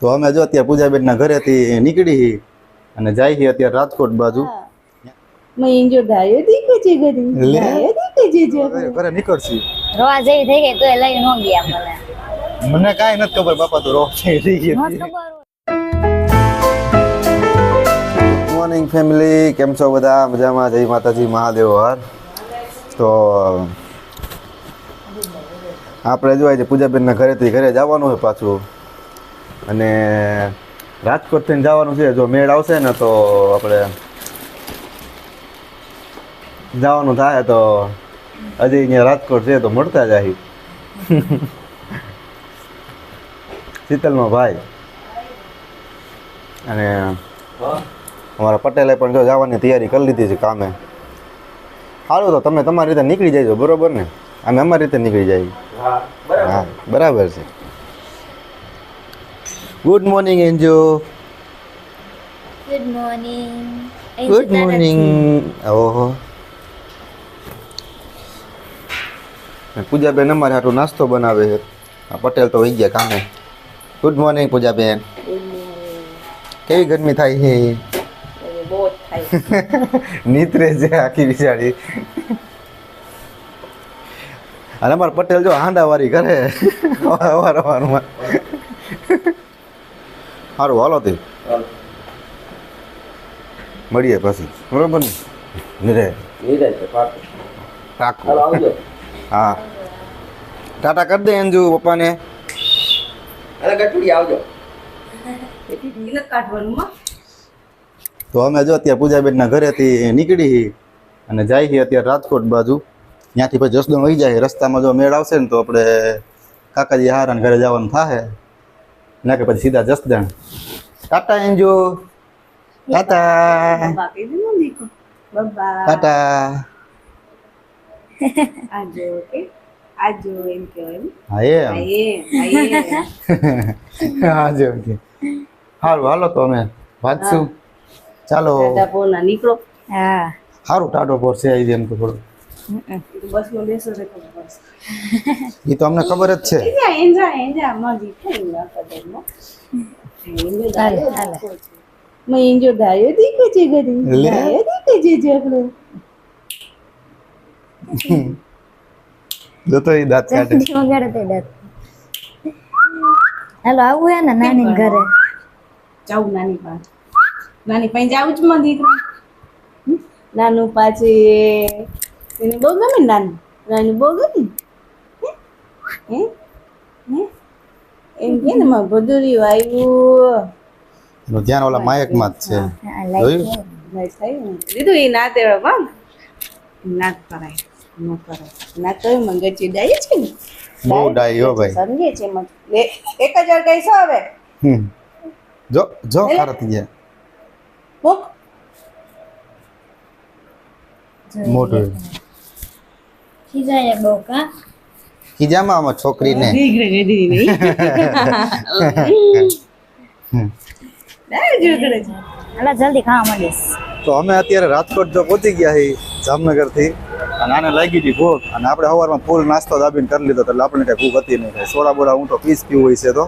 તો અમે જો અત્યારે પૂજાબેનના ઘરેથી નીકળી અને જાય છે અત્યારે રાજકોટ બાજુ. મેં જો ડાયો દીકો છે ગરી લે. ડાયો દીકો છે જો ઘરે નીકળશી. રોવા જેવી થઈ ગઈ તો એ લઈ ન ગયા મને મને કાંઈ નથી ખબર બાપા તો રોજ થઈ ગઈ નહોત હતી. ખબર હોય. મોર્નિંગ ફેમિલી, કેમ છો બધા? મજામાં? જય માતાજી, મહાદેવ હર. તો આપણે જો આજે પૂજાબેનના ઘરેથી ઘરે જવાનું હોય પાછું, અને રાજકોટ થઈને જવાનું છે. જો મેળ આવશે ને તો આપણે જવાનું થાય. તો હજી અહીંયા રાજકોટ છે તો મળતા જાય. શીતલમાં ભાઈ અને અમારા પટેલે પણ જો જવાની તૈયારી કરી લીધી છે કામે. સારું, તો તમે તમારી રીતે નીકળી જજો, બરોબર ને? અમે અમારી રીતે નીકળી જઈએ. હા, બરાબર છે. ગુડ મોર્નિંગ એન્જો. Good morning. Good morning. ઓહો, પૂજાબેન અમારે હાટું નાસ્તો બનાવે છે. આ પટેલ તો વહી ગયા કામે. ગુડ મોર્નિંગ પૂજાબેન. કેવી ગરમી થાય છે? બહુ જ થાય નીતરે છે આખી બિચારી. અને અમારે પટેલ જો હાંડાવારી કરે અવારવારમાં. સારું, હાલો તે મળીએ પછી, બરોબર ને? નીરે પાકું. હા, ટાટા કરી દે અંજુ પપ્પાને. તો અમે જો અત્યારે પૂજાબેનના ઘરેથી નીકળી અને જાય છે અત્યારે રાજકોટ બાજુ. ત્યાંથી પછી જસદણ વહી જાય. રસ્તામાં જો મેળ આવશે ને તો આપણે કાકાજી હારાના ઘરે જવાનું થાય, ના કે પછી સીધા જસદણ. ટાટા એન્જો. ટાટા બાકી દીનો દીકો બાબા ટાટા. આજો કે આજો એમ કહેવાય ને. હા એમ. આયે હા જો સારું, હાલો તો અમે વાંચશું. ચાલો. દાદા પોના નીકળો. હા સારું, ટાટો પર છે આવી એમ તો થોડું. બસમાં બેસો રે ખબર પડશે. એ તો અમને ખબર જ છે. એંજા માજી થઈ ના કદરમાં. હાલે, હાલે. મેં એંજો ડાયો દીકો છે ગરી લે. ડાયો દીકો છે જો આપણો. જોતો એ દાંત કાઢે. ચટણી વગાડે તે દાંત. હાલો આવું હે ને નાની ઘરે. જાઉં નાની પાસે. નાની પાસે જાઉં જ માં દીકરા. નાનું પાછી એને બહુ ગમે ને નાનું. નાનું બહુ ગમે ને. હે હે એમ કે ને માં ભદુરિયું આવ્યું. એનું ધ્યાન ઓલા માયકમાં જ છે. હા, લાઈટ જોયું? ભાઈ થાય ને દીધું એ ના તેડો ભાગ નાક કરાય ન કરાય ના તો મંગળજી ડાય છે ને. બહુ ડાઈ હો ભાઈ. સમજે છે મત લે 1000 કઈસો હવે જો જો ખારતી ગયા મૂક મોટું. ખીજાય બહુ કા. ખીજામાં આમાં છોકરીને દીકરે ગધી નહીં ડાય જો કરે છે. હાલો જલ્દી ખાવા માંડીશ. તો અમે અત્યારે રાજકોટ જો પહોંચી ગયા છીએ જામનગરથી. અને આને લાગી હતી ભૂખ, અને આપણે સવારમાં ફૂલ નાસ્તો દાબીને કરી લીધો, એટલે આપણે કઈ ભૂખ હતી નહીં. સોડા બોડા હું તો પીસ પીવું હોય છે. તો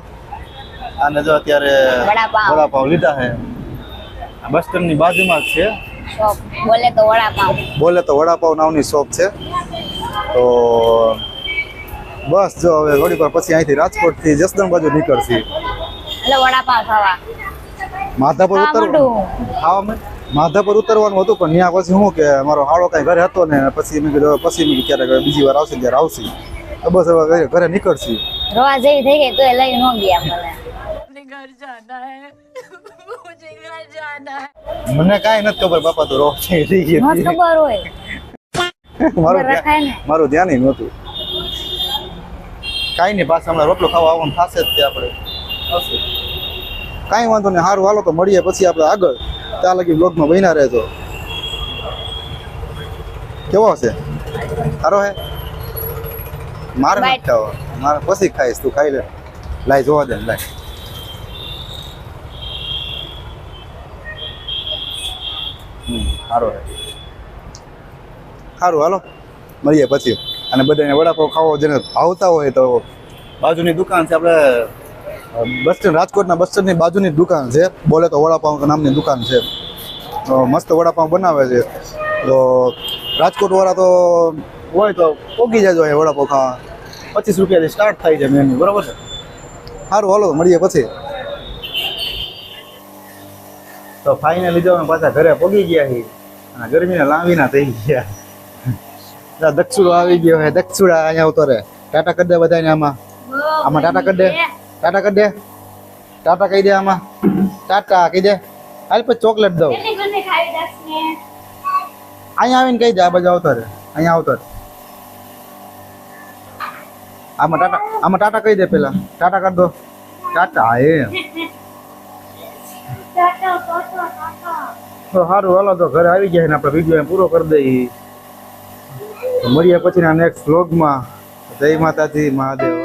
આને જો અત્યારે વડાપાવ. વડાપાવ લીધા છે. આ બસ સ્ટેન્ડની બાજુમાં જ છે. શોપ બોલે તો વડાપાવ. બોલે તો વડાપાવ નામની શોપ છે. તો બસ જો હવે થોડી વાર પછી અહીંથી રાજકોટથી જસદણ બાજુ નીકળશી. હાલો વડાપાવ ખાવા. માધાપર ઉતરવાનું માધાપર ઉતરવાનું હતું, પણ ત્યાં પછી શું કે મારો હાળો કઈ ઘરે હતો ને, પછી મેં કીધું પછી મેં ક્યારેક બીજી વાર આવશે ત્યારે આવશે. તો બસ હવે ઘરે નીકળશી. રોવા જેવી થઈ ગઈ તો એ લઈ ન ગયા મને. મને કાંઈ નથી ખબર બાપા, તો રોજ થઈ ગઈ નહોત હતી. ખબર હોય. મારું ખબર રખાય ને. મારું ધ્યાન નહોતું. કાંઈ નહીં, પાછા હમણાં રોટલો ખાવા આવવાનું થશે જ તે આપણે આવશે. કાંઈ વાંધો નહીં, સારું હાલો તો મળીએ પછી આપણે આગળ. ત્યાં લગી બ્લોગમાં બન્યા રહેજો. કેવો હશે? સારો હે? મારે નથી ખાવો, મારે પછી ખાઈશ, તું ખાઈ લે. લાય જોવા દે, લાય. સારો હે. સારું હાલો મળીએ પછી. અને બધાને વડાપાવ ખાવો જેને ભાવતા હોય તો બાજુની દુકાન છે, આપણે બસ સ્ટેન્ડ રાજકોટના બસ સ્ટેન્ડની બાજુની દુકાન છે, બોલે તો વડાપાઉં નામની દુકાન છે. મસ્ત વડાપાઉં બનાવે છે. તો રાજકોટવાળા તો હોય તો પોગી જાજો અહીં વડાપાઉં ખાવા. 25 રૂપિયાથી સ્ટાર્ટ થાય છે મેનુ, બરાબર છે. સારું, હાલો મળીએ પછી. તો ફાઇનલી જો અમે પાછા ઘરે પોગી ગયા છીએ અને ગરમીને લાંબીના થઈ ગયા. દક્ષુડો આવી ગયો હે, દક્ષુડા અહીંયા આવતો રે. ટાટા કરી દે બધાને આમાં ટાટા કરી દે, ટાટા કરી દે, ટાટા કહી દે આમાં, ટાટા કહી દે. હાલ પછી ચોકલેટ દઉં. અહીંયા આવીને કહી દે, આ બાજુ આવતો રે, અહીંયા આવતો રે. આમાં ટાટા કહી દે, પેલા ટાટા કરી દો. ટાટા એમ તો સારું, હાલો તો ઘરે આવી ગયા ને આપણે વિડીયો પૂરો કરી દઈએ. તો મળીએ પછીના નેક્સ્ટ વ્લોગમાં. જય માતાજી, મહાદેવ.